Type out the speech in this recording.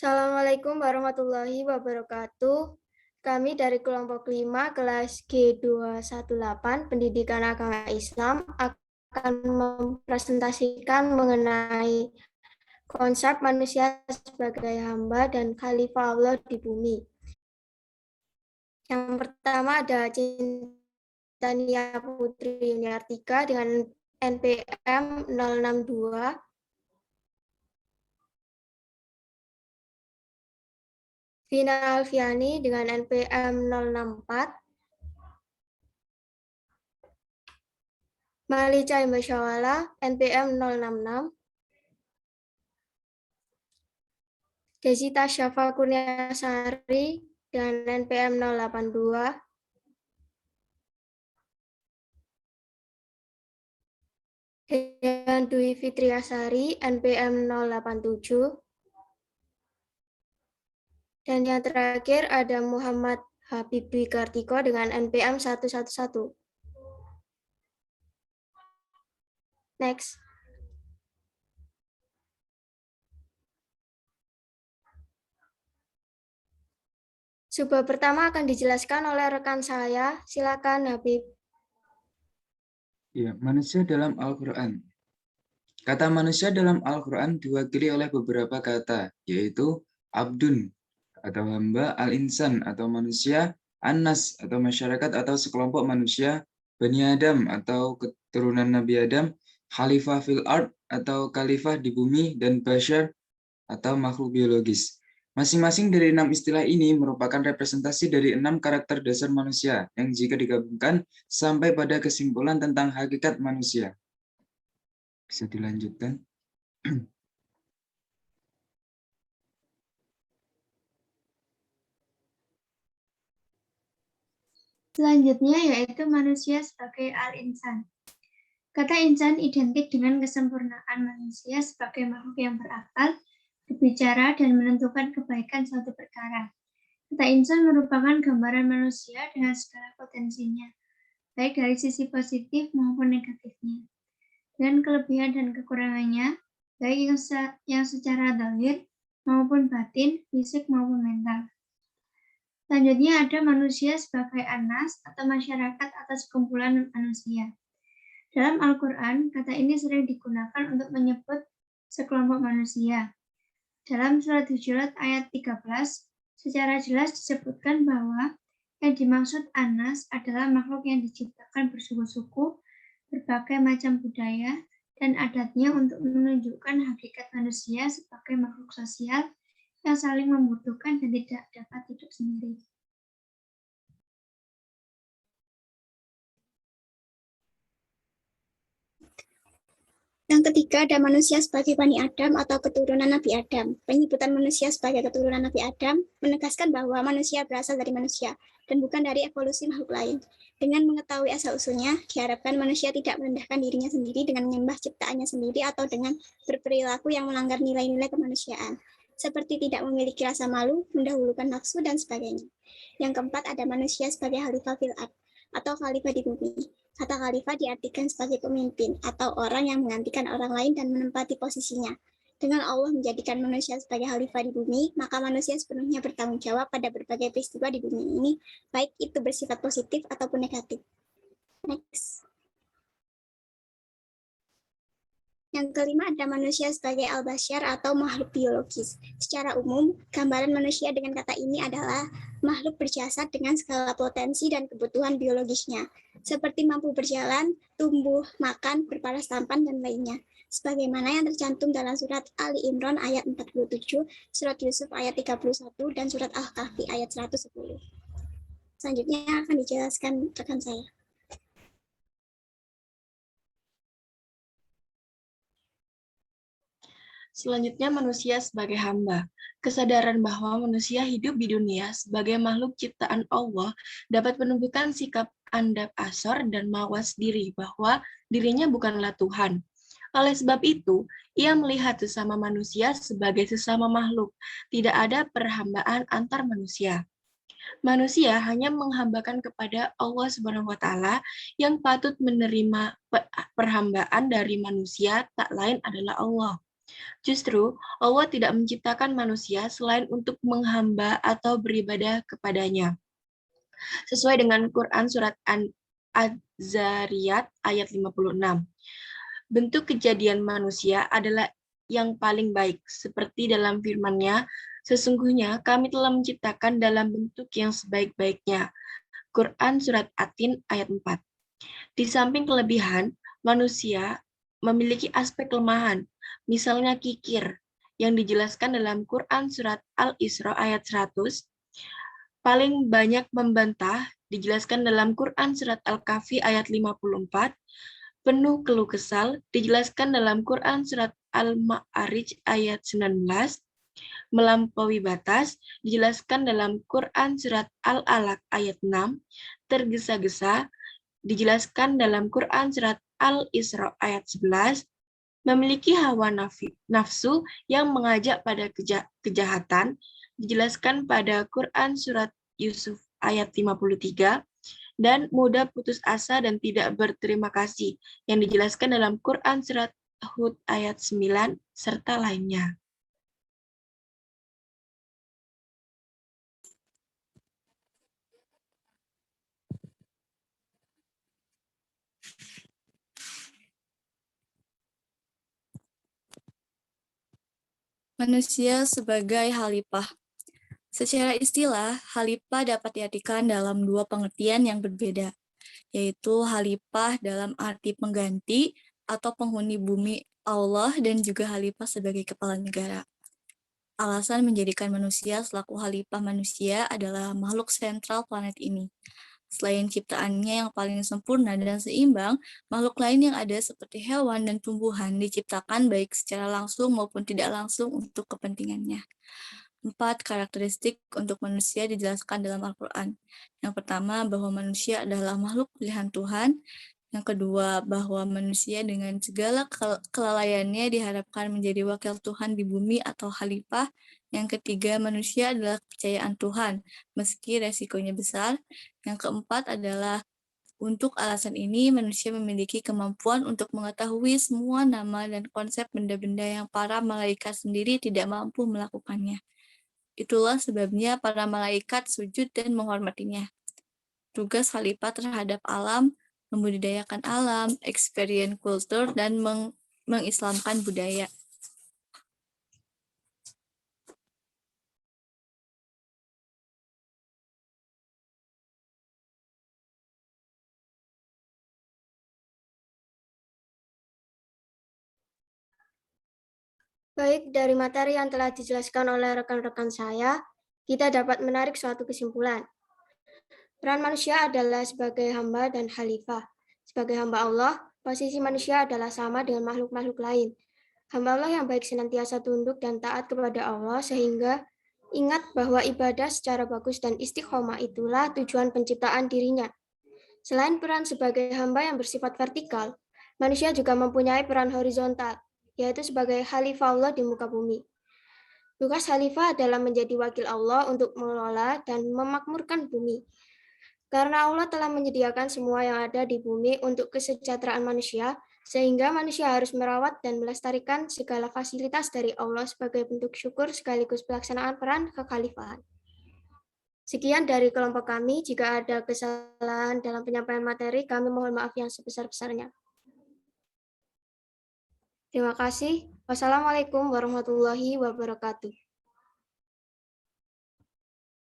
Assalamualaikum warahmatullahi wabarakatuh. Kami dari kelompok 5 kelas G218 Pendidikan Agama Islam akan mempresentasikan mengenai konsep manusia sebagai hamba dan khalifah Allah di bumi. Yang pertama ada Cintania Putri Yuniartika dengan NPM 062. Vina Alfiani dengan NPM 064. Malika Imbasyawala NPM 066. Desita Syafa Kurniasari dengan NPM 082. Dan Dwi Fitriasari NPM 087. Dan yang terakhir ada Muhammad Habibi Kartiko dengan NPM 111. Next. Subbab pertama akan dijelaskan oleh rekan saya. Silakan Habib. Ya, manusia dalam Al-Quran. Kata manusia dalam Al-Quran diwakili oleh beberapa kata, yaitu abdun atau hamba, al-insan atau manusia, an-nas atau masyarakat atau sekelompok manusia, Bani Adam atau keturunan Nabi Adam, khalifah fil ard atau khalifah di bumi, dan bashar atau makhluk biologis. Masing-masing dari 6 istilah ini merupakan representasi dari 6 karakter dasar manusia yang jika digabungkan sampai pada kesimpulan tentang hakikat manusia. Bisa dilanjutkan. Selanjutnya yaitu manusia sebagai al-insan. Kata insan identik dengan kesempurnaan manusia sebagai makhluk yang berakal, berbicara, dan menentukan kebaikan suatu perkara. Kata insan merupakan gambaran manusia dengan segala potensinya, baik dari sisi positif maupun negatifnya, dengan kelebihan dan kekurangannya, baik yang secara zahir maupun batin, fisik maupun mental. Selanjutnya ada manusia sebagai anas atau masyarakat atas kumpulan manusia. Dalam Al-Quran, kata ini sering digunakan untuk menyebut sekelompok manusia. Dalam surat Hujurat ayat 13, secara jelas disebutkan bahwa yang dimaksud anas adalah makhluk yang diciptakan bersuku-suku, berbagai macam budaya, dan adatnya untuk menunjukkan hakikat manusia sebagai makhluk sosial yang saling membutuhkan dan tidak dapat hidup sendiri. Yang ketiga ada manusia sebagai Bani Adam atau keturunan Nabi Adam. Penyebutan manusia sebagai keturunan Nabi Adam menegaskan bahwa manusia berasal dari manusia dan bukan dari evolusi makhluk lain. Dengan mengetahui asal-usulnya, diharapkan manusia tidak merendahkan dirinya sendiri dengan menyembah ciptaannya sendiri atau dengan berperilaku yang melanggar nilai-nilai kemanusiaan, seperti tidak memiliki rasa malu, mendahulukan nafsu, dan sebagainya. Yang keempat ada manusia sebagai khalifah fil ard atau khalifah di bumi. Kata khalifah diartikan sebagai pemimpin atau orang yang menggantikan orang lain dan menempati posisinya. Dengan Allah menjadikan manusia sebagai khalifah di bumi, maka manusia sepenuhnya bertanggung jawab pada berbagai peristiwa di bumi ini, baik itu bersifat positif ataupun negatif. Next. Yang kelima ada manusia sebagai al-bashar atau makhluk biologis. Secara umum, gambaran manusia dengan kata ini adalah makhluk berjasad dengan segala potensi dan kebutuhan biologisnya, seperti mampu berjalan, tumbuh, makan, berparas tampan, dan lainnya. Sebagaimana yang tercantum dalam surat Ali Imran ayat 47, surat Yusuf ayat 31, dan surat Al-Kahfi ayat 110. Selanjutnya akan dijelaskan rekan saya. Selanjutnya, manusia sebagai hamba. Kesadaran bahwa manusia hidup di dunia sebagai makhluk ciptaan Allah dapat menunjukkan sikap andap asor dan mawas diri bahwa dirinya bukanlah Tuhan. Oleh sebab itu, ia melihat sesama manusia sebagai sesama makhluk. Tidak ada perhambaan antar manusia. Manusia hanya menghambakan kepada Allah SWT yang patut menerima perhambaan dari manusia, tak lain adalah Allah. Justru, Allah tidak menciptakan manusia selain untuk menghamba atau beribadah kepadanya. Sesuai dengan Quran Surat Az-Zariyat ayat 56. Bentuk kejadian manusia adalah yang paling baik, seperti dalam firman-Nya, sesungguhnya kami telah menciptakan dalam bentuk yang sebaik-baiknya. Quran Surat At-Tin ayat 4. Di samping kelebihan, manusia memiliki aspek kelemahan, misalnya kikir, yang dijelaskan dalam Quran Surat Al-Isra ayat 100, paling banyak membantah, dijelaskan dalam Quran Surat Al-Kahfi ayat 54, penuh keluh kesal, dijelaskan dalam Quran Surat Al-Ma'arij ayat 19, melampaui batas, dijelaskan dalam Quran Surat Al-Alaq ayat 6, tergesa-gesa, dijelaskan dalam Quran Surat Al-Isra ayat 11, memiliki hawa nafsu yang mengajak pada kejahatan, dijelaskan pada Quran Surat Yusuf ayat 53, dan mudah putus asa dan tidak berterima kasih, yang dijelaskan dalam Quran Surat Hud ayat 9, serta lainnya. Manusia sebagai khalifah. Secara istilah, khalifah dapat diartikan dalam dua pengertian yang berbeda, yaitu khalifah dalam arti pengganti atau penghuni bumi Allah dan juga khalifah sebagai kepala negara. Alasan menjadikan manusia selaku khalifah manusia adalah makhluk sentral planet ini. Selain ciptaannya yang paling sempurna dan seimbang, makhluk lain yang ada seperti hewan dan tumbuhan diciptakan baik secara langsung maupun tidak langsung untuk kepentingannya. 4 karakteristik untuk manusia dijelaskan dalam Al-Quran. Yang pertama, bahwa manusia adalah makhluk pilihan Tuhan. Yang kedua, bahwa manusia dengan segala kelalaiannya diharapkan menjadi wakil Tuhan di bumi atau khalifah. Yang ketiga, manusia adalah kepercayaan Tuhan, meski resikonya besar. Yang keempat adalah untuk alasan ini, manusia memiliki kemampuan untuk mengetahui semua nama dan konsep benda-benda yang para malaikat sendiri tidak mampu melakukannya. Itulah sebabnya para malaikat sujud dan menghormatinya. Tugas khalifah terhadap alam, membudidayakan alam, experience kultur, dan mengislamkan budaya. Baik, dari materi yang telah dijelaskan oleh rekan-rekan saya, kita dapat menarik suatu kesimpulan. Peran manusia adalah sebagai hamba dan khalifah. Sebagai hamba Allah, posisi manusia adalah sama dengan makhluk-makhluk lain. Hamba Allah yang baik senantiasa tunduk dan taat kepada Allah sehingga ingat bahwa ibadah secara bagus dan istiqomah itulah tujuan penciptaan dirinya. Selain peran sebagai hamba yang bersifat vertikal, manusia juga mempunyai peran horizontal, yaitu sebagai khalifah Allah di muka bumi. Tugas khalifah adalah menjadi wakil Allah untuk mengelola dan memakmurkan bumi. Karena Allah telah menyediakan semua yang ada di bumi untuk kesejahteraan manusia, sehingga manusia harus merawat dan melestarikan segala fasilitas dari Allah sebagai bentuk syukur sekaligus pelaksanaan peran kekhalifahan. Sekian dari kelompok kami. Jika ada kesalahan dalam penyampaian materi, kami mohon maaf yang sebesar-besarnya. Terima kasih. Wassalamualaikum warahmatullahi wabarakatuh.